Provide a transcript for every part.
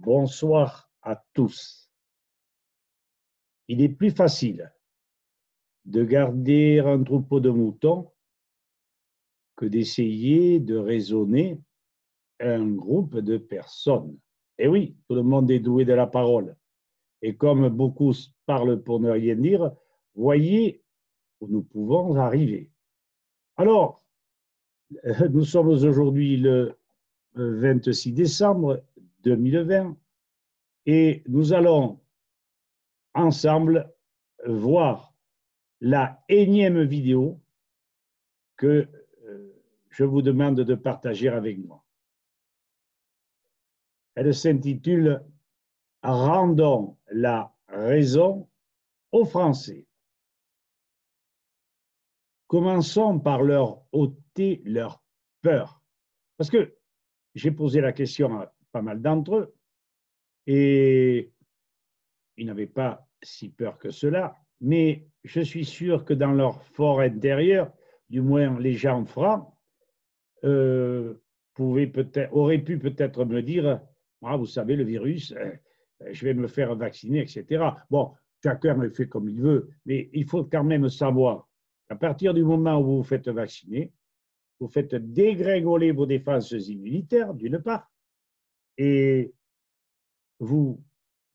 Bonsoir à tous. Il est plus facile de garder un troupeau de moutons que d'essayer de raisonner un groupe de personnes. Et oui, tout le monde est doué de la parole. Et comme beaucoup parlent pour ne rien dire, voyez où nous pouvons arriver. Alors, nous sommes aujourd'hui le 26 décembre 2020 et nous allons ensemble voir la énième vidéo que je vous demande de partager avec moi. Elle s'intitule « Rendons la raison aux Français ». Commençons par leur ôter leur peur. Parce que j'ai posé la question à pas mal d'entre eux et ils n'avaient pas si peur que cela, mais je suis sûr que dans leur fort intérieur, du moins les gens francs, auraient pu peut-être me dire ah, vous savez, le virus, je vais me faire vacciner, etc. Bon, chacun le fait comme il veut, mais il faut quand même savoir qu'à partir du moment où vous vous faites vacciner, vous faites dégringoler vos défenses immunitaires, d'une part, et vous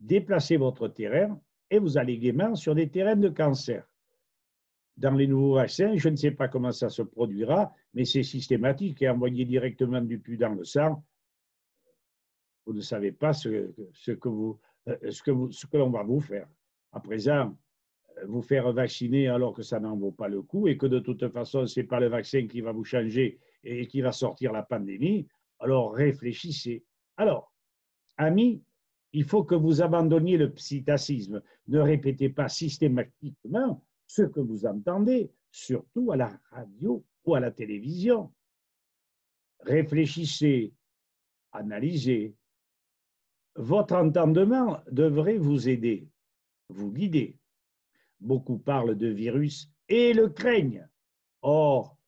déplacez votre terrain et vous allez gaiement sur des terrains de cancer. Dans les nouveaux vaccins, je ne sais pas comment ça se produira, mais c'est systématique et envoyé directement du pus dans le sang. Vous ne savez pas ce que l'on va vous faire. À présent, vous faire vacciner alors que ça n'en vaut pas le coup et que de toute façon, ce n'est pas le vaccin qui va vous changer et qui va sortir la pandémie, alors réfléchissez. Alors, amis, il faut que vous abandonniez le psittacisme. Ne répétez pas systématiquement ce que vous entendez, surtout à la radio ou à la télévision. Réfléchissez, analysez. Votre entendement devrait vous aider, vous guider. Beaucoup parlent de virus et le craignent. Or,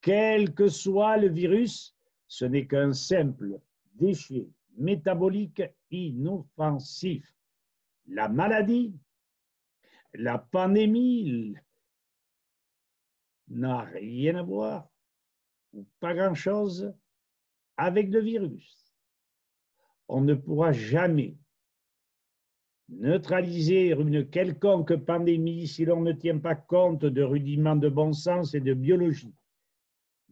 quel que soit le virus, ce n'est qu'un simple déchet métabolique inoffensif. La maladie, la pandémie n'a rien à voir, ou pas grand-chose, avec le virus. On ne pourra jamais neutraliser une quelconque pandémie si l'on ne tient pas compte de rudiments de bon sens et de biologie.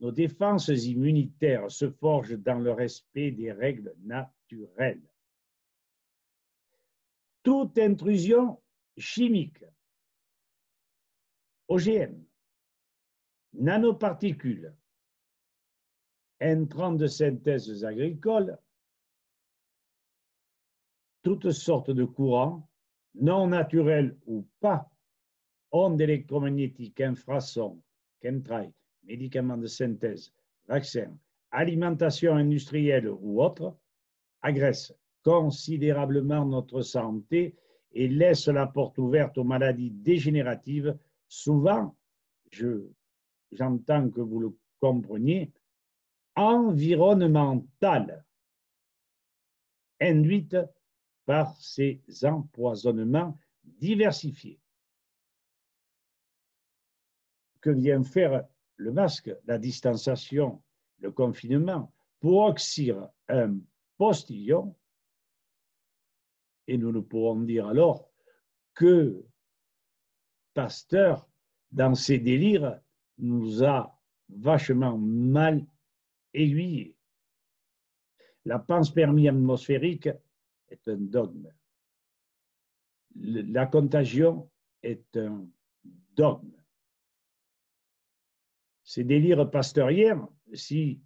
Nos défenses immunitaires se forgent dans le respect des règles naturelles. Toute intrusion chimique, OGM, nanoparticules, intrants de synthèse agricole, toutes sortes de courants, non naturels ou pas, ondes électromagnétiques, infrasons, chemtrails, médicaments de synthèse, vaccins, alimentation industrielle ou autre, agressent considérablement notre santé et laissent la porte ouverte aux maladies dégénératives, souvent, j'entends que vous le compreniez, environnementales, induites par ces empoisonnements diversifiés. Que vient faire le masque, la distanciation, le confinement, pour oxyre un postillon, et nous ne pourrons dire alors que Pasteur, dans ses délires, nous a vachement mal aiguillés. La panspermie atmosphérique est un dogme. La contagion est un dogme. Ces délires pasteuriens, si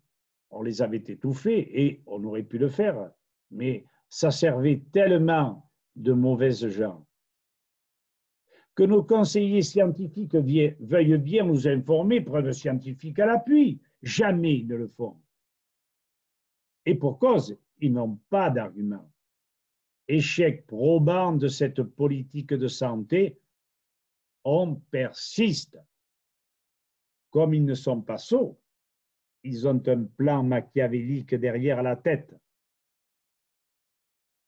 on les avait étouffés, et on aurait pu le faire, mais ça servait tellement de mauvaises gens que nos conseillers scientifiques veuillent bien nous informer, preuves scientifiques à l'appui. Jamais ils ne le font. Et pour cause, ils n'ont pas d'argument. Échec probant de cette politique de santé, on persiste. Comme ils ne sont pas sots, ils ont un plan machiavélique derrière la tête.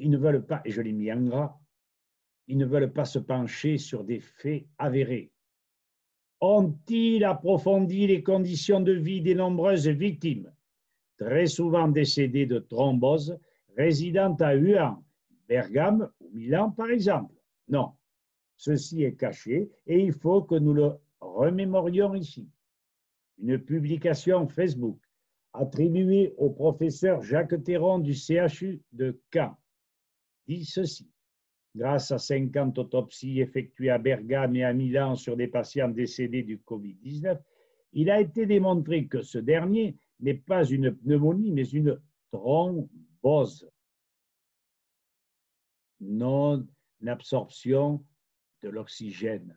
ils ne veulent pas, et je l'ai mis en gras, ils ne veulent pas se pencher sur des faits avérés. Ont-ils approfondi les conditions de vie des nombreuses victimes, très souvent décédées de thrombose, résidant à Wuhan, Bergame ou Milan par exemple? Non, ceci est caché et il faut que nous le remémorions ici. Une publication Facebook attribuée au professeur Jacques Théron du CHU de Caen dit ceci. Grâce à 50 autopsies effectuées à Bergame et à Milan sur des patients décédés du Covid-19, il a été démontré que ce dernier n'est pas une pneumonie, mais une thrombose. Non-absorption de l'oxygène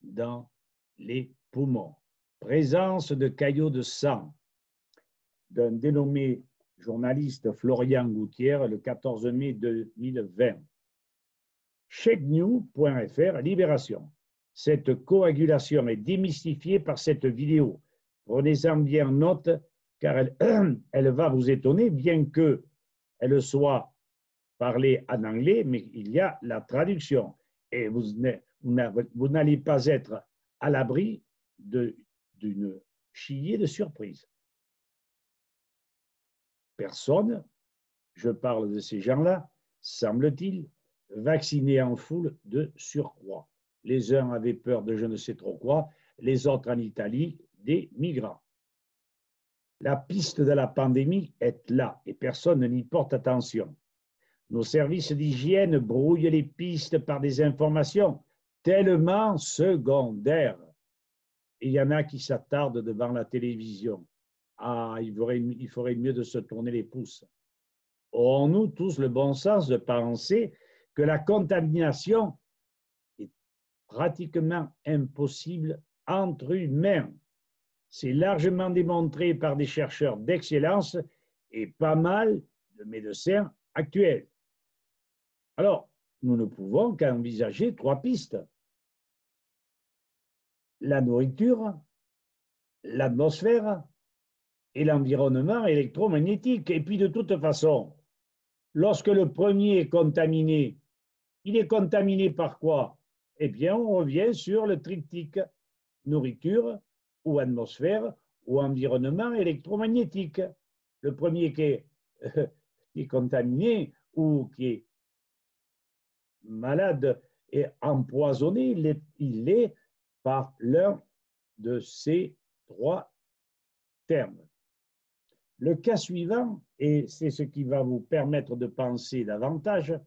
dans les poumons. Présence de caillots de sang d'un dénommé journaliste Florian Gouttière le 14 mai 2020. Checknews.fr, Libération. Cette coagulation est démystifiée par cette vidéo. Prenez-en bien note car elle va vous étonner, bien qu'elle soit parlée en anglais, mais il y a la traduction. Et vous n'allez pas être à l'abri d'une chier de surprise. Personne, je parle de ces gens-là, semble-t-il, vaccinés en foule de surcroît. Les uns avaient peur de je ne sais trop quoi, les autres en Italie, des migrants. La piste de la pandémie est là et personne n'y porte attention. Nos services d'hygiène brouillent les pistes par des informations tellement secondaires. Et il y en a qui s'attardent devant la télévision. Ah, il ferait mieux de se tourner les pouces. Aurons-nous tous le bon sens de penser que la contamination est pratiquement impossible entre humains? C'est largement démontré par des chercheurs d'excellence et pas mal de médecins actuels. Alors, nous ne pouvons qu'envisager 3 pistes. La nourriture, l'atmosphère et l'environnement électromagnétique. Et puis de toute façon, lorsque le premier est contaminé, il est contaminé par quoi? Eh bien, on revient sur le triptyque nourriture ou atmosphère ou environnement électromagnétique. Le premier qui est contaminé ou qui est malade et empoisonné, il l'est par l'un de ces 3 termes. Le cas suivant, et c'est ce qui va vous permettre de penser davantage,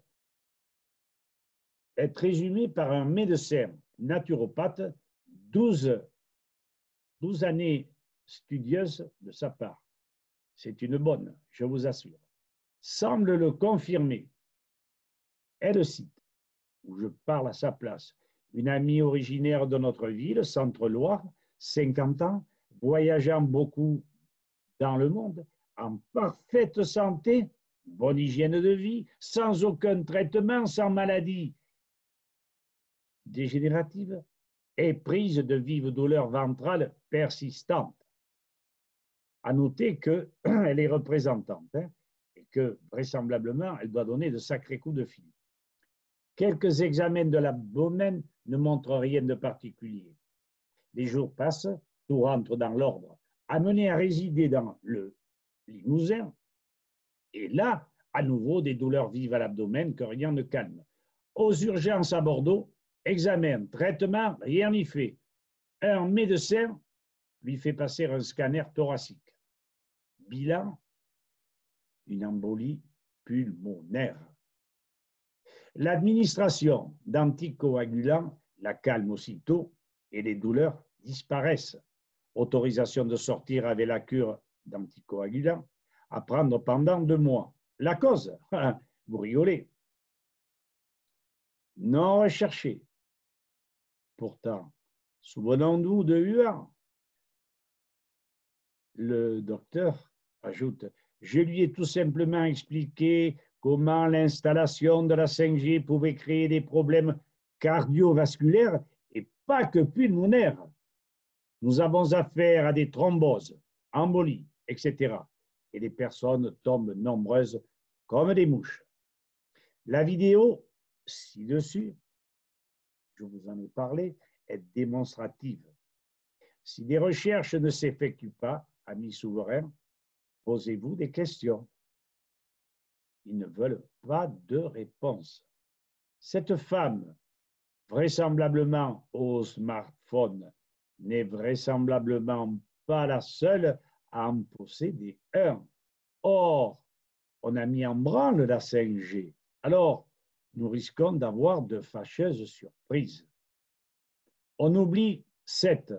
est résumé par un médecin naturopathe, 12 années studieuses de sa part. C'est une bonne, je vous assure. Semble le confirmer. Elle cite, où je parle à sa place, une amie originaire de notre ville, Centre-Loire, 50 ans, voyageant beaucoup dans le monde, en parfaite santé, bonne hygiène de vie, sans aucun traitement, sans maladie dégénérative, et prise de vives douleurs ventrales persistantes. À noter qu'elle est représentante et que vraisemblablement, elle doit donner de sacrés coups de fil. Quelques examens de l'abdomen ne montrent rien de particulier. Les jours passent, tout rentre dans l'ordre. Amené à résider dans le Limousin, et là, à nouveau, des douleurs vives à l'abdomen que rien ne calme. Aux urgences à Bordeaux, examen, traitement, rien n'y fait. Un médecin lui fait passer un scanner thoracique. Bilan, une embolie pulmonaire. L'administration d'anticoagulants la calme aussitôt et les douleurs disparaissent. Autorisation de sortir avec la cure d'anticoagulants à prendre pendant 2 mois. La cause, vous rigolez. Non recherché. Pourtant, souvenons-nous de Wuhan. Le docteur ajoute, je lui ai tout simplement expliqué comment l'installation de la 5G pouvait créer des problèmes cardiovasculaires et pas que pulmonaires. Nous avons affaire à des thromboses, embolies, etc. Et les personnes tombent nombreuses comme des mouches. La vidéo ci-dessus, je vous en ai parlé, est démonstrative. Si des recherches ne s'effectuent pas, amis souverains, posez-vous des questions. Ils ne veulent pas de réponse. Cette femme, vraisemblablement au smartphone, n'est vraisemblablement pas la seule à en posséder un. Or, on a mis en branle la 5G. Alors, nous risquons d'avoir de fâcheuses surprises. On oublie 7.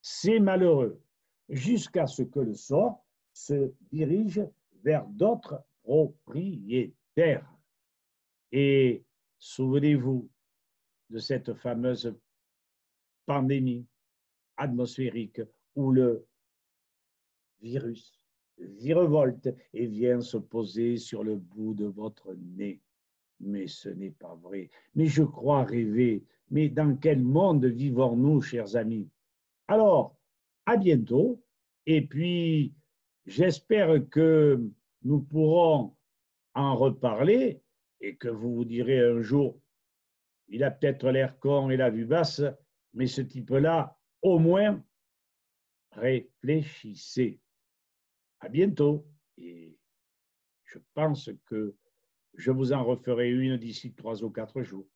C'est malheureux, jusqu'à ce que le sort se dirige vers d'autres propriétaires. Et souvenez-vous de cette fameuse pandémie atmosphérique où le virus virevolte et vient se poser sur le bout de votre nez. Mais ce n'est pas vrai. Mais je crois rêver. Mais dans quel monde vivons-nous, chers amis? Alors, à bientôt. Et puis, j'espère que nous pourrons en reparler et que vous vous direz un jour, il a peut-être l'air con et la vue basse, mais ce type-là, au moins, réfléchissez. À bientôt. Et je pense que je vous en referai une d'ici 3 ou 4 jours.